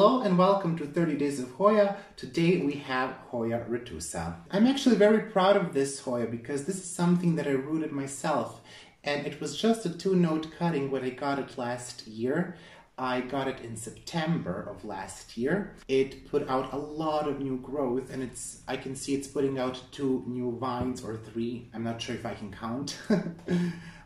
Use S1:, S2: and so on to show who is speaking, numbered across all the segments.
S1: Hello and welcome to 30 Days of Hoya. Today we have Hoyaretusa. I'm actually very proud of this Hoya because this is something that I rooted myself, and it was just a 2-note cutting when I got it last year. I got it in September of last year. It put out a lot of new growth, and I can see it's putting out 2 new vines or 3. I'm not sure if I can count,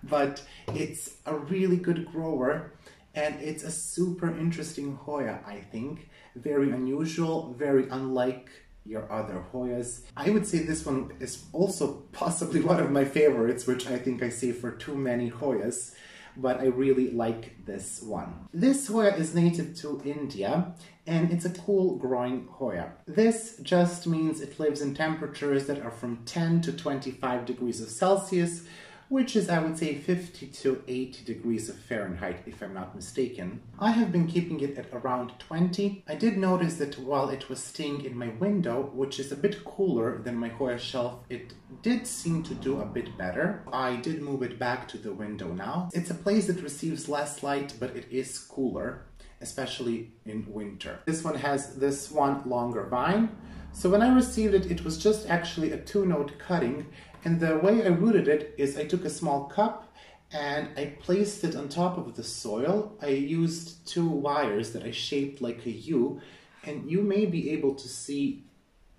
S1: but it's a really good grower. And it's a super interesting Hoya, I think. Very unusual, very unlike your other Hoyas. I would say this one is also possibly one of my favorites, which I think I say for too many Hoyas, but I really like this one. This Hoya is native to India, and it's a cool growing Hoya. This just means it lives in temperatures that are from 10 to 25 degrees of Celsius, which is, I would say, 50 to 80 degrees of Fahrenheit, if I'm not mistaken. I have been keeping it at around 20. I did notice that while it was staying in my window, which is a bit cooler than my Hoya shelf, it did seem to do a bit better. I did move it back to the window now. It's a place that receives less light, but it is cooler, especially in winter. This one has this one longer vine. So when I received it, it was just actually a 2-note cutting, and the way I rooted it is I took a small cup and I placed it on top of the soil. I used 2 wires that I shaped like a U, and you may be able to see,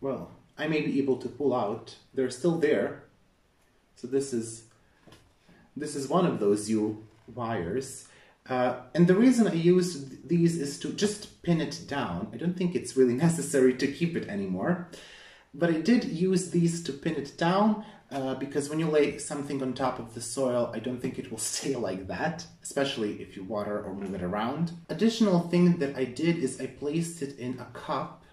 S1: well, I may be able to pull out. They're still there. So this is one of those U wires. And the reason I used these is to just pin it down. I don't think it's really necessary to keep it anymore. But I did use these to pin it down because when you lay something on top of the soil, I don't think it will stay like that, especially if you water or move it around. Additional thing that I did is I placed it in a cup.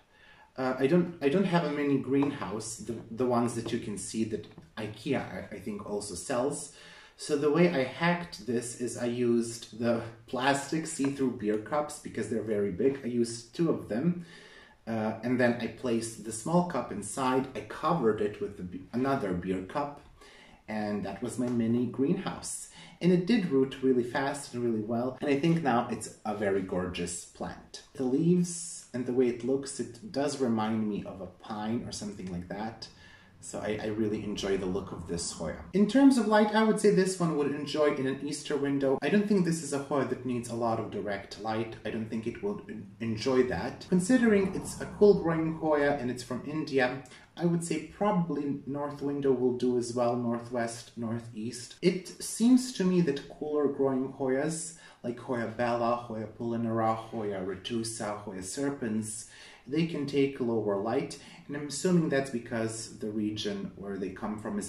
S1: I don't have a mini greenhouse, the ones that you can see that IKEA I think also sells. So the way I hacked this is I used the plastic see-through beer cups because they're very big. I used 2 of them. And then I placed the small cup inside. I covered it with another beer cup, and that was my mini greenhouse. And it did root really fast and really well, and I think now it's a very gorgeous plant. The leaves and the way it looks, it does remind me of a pine or something like that. So I really enjoy the look of this Hoya. In terms of light, I would say this one would enjoy in an Easter window. I don't think this is a Hoya that needs a lot of direct light. I don't think it will enjoy that. Considering it's a cool growing Hoya and it's from India, I would say probably north window will do as well, northwest, northeast. It seems to me that cooler growing Hoyas, like Hoya Bella, Hoya Polyneura, Hoyaretusa, Hoya Serpens, they can take lower light, and I'm assuming that's because the region where they come from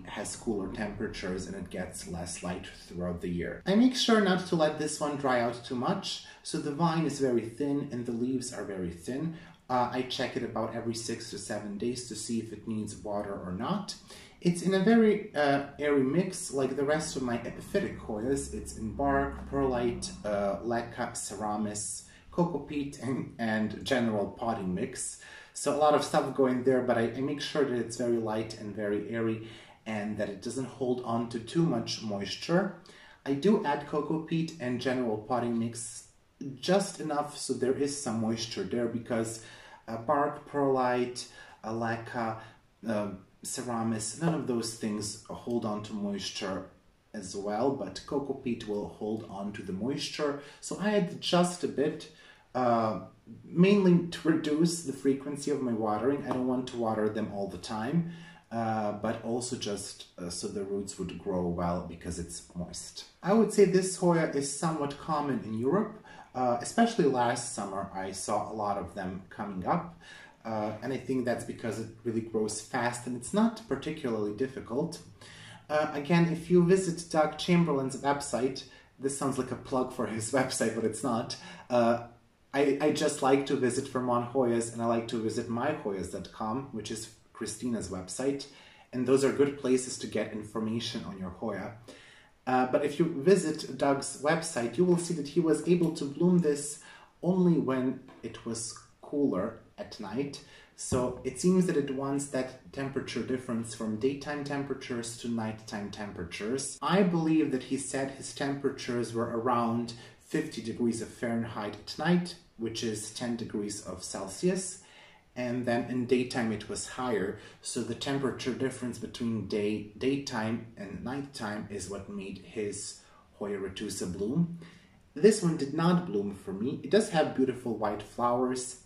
S1: has cooler temperatures and it gets less light throughout the year. I make sure not to let this one dry out too much, so the vine is very thin and the leaves are very thin. I check it about every 6 to 7 days to see if it needs water or not. It's in a very airy mix, like the rest of my epiphytic Hoyas. It's in bark, perlite, leca, ceramis, cocoa peat, and general potting mix. So a lot of stuff going there, but I make sure that it's very light and very airy and that it doesn't hold on to too much moisture. I do add cocoa peat and general potting mix just enough so there is some moisture there, because bark, perlite, leca, ceramis, none of those things hold on to moisture as well, but cocoa peat will hold on to the moisture. So I add just a bit, mainly to reduce the frequency of my watering. I don't want to water them all the time, but also just so the roots would grow well because it's moist. I would say this Hoya is somewhat common in Europe, especially last summer I saw a lot of them coming up. And I think that's because it really grows fast and it's not particularly difficult. Again, if you visit Doug Chamberlain's website, this sounds like a plug for his website, but it's not. I just like to visit Vermont Hoyas, and I like to visit myhoyas.com, which is Christina's website. And those are good places to get information on your Hoya. But if you visit Doug's website, you will see that he was able to bloom this only when it was cooler at night. So it seems that it wants that temperature difference from daytime temperatures to nighttime temperatures. I believe that he said his temperatures were around 50 degrees of Fahrenheit at night, which is 10 degrees of Celsius. And then in daytime it was higher, so the temperature difference between daytime and nighttime is what made his hoyaretusa bloom. This one did not bloom for me. It does have beautiful white flowers.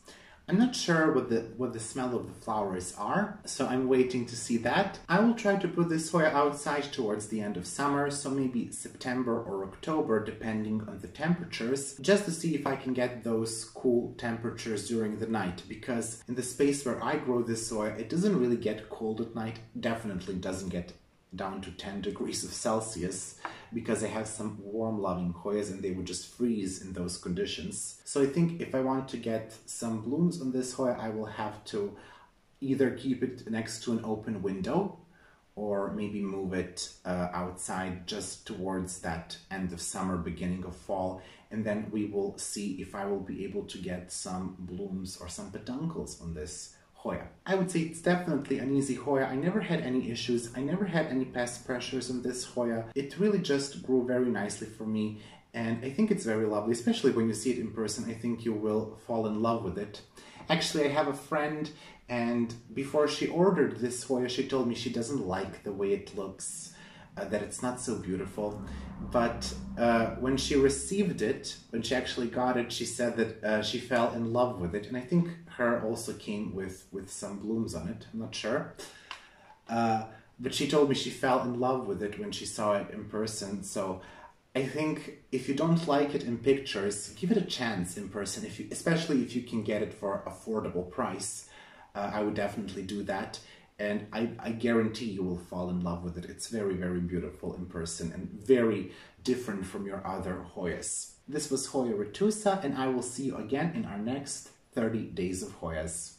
S1: I'm not sure what the smell of the flowers are, so I'm waiting to see that. I will try to put this Hoya outside towards the end of summer, so maybe September or October, depending on the temperatures, just to see if I can get those cool temperatures during the night, because in the space where I grow this Hoya, it doesn't really get cold at night. Definitely doesn't get down to 10 degrees of Celsius, because I have some warm-loving Hoyas and they would just freeze in those conditions. So I think if I want to get some blooms on this Hoya, I will have to either keep it next to an open window or maybe move it outside just towards that end of summer, beginning of fall, and then we will see if I will be able to get some blooms or some peduncles on this Hoya. I would say it's definitely an easy Hoya. I never had any issues. I never had any pest pressures on this Hoya. It really just grew very nicely for me, and I think it's very lovely, especially when you see it in person. I think you will fall in love with it. Actually, I have a friend, and before she ordered this Hoya, she told me she doesn't like the way it looks, that it's not so beautiful. But when she received it, when she actually got it, she said that she fell in love with it. And I think her also came with some blooms on it. I'm not sure. But she told me she fell in love with it when she saw it in person. So I think if you don't like it in pictures, give it a chance in person, especially if you can get it for an affordable price. I would definitely do that. And I guarantee you will fall in love with it. It's very, very beautiful in person and very different from your other Hoyas. This was Hoyaretusa, and I will see you again in our next 30 Days of Hoyas.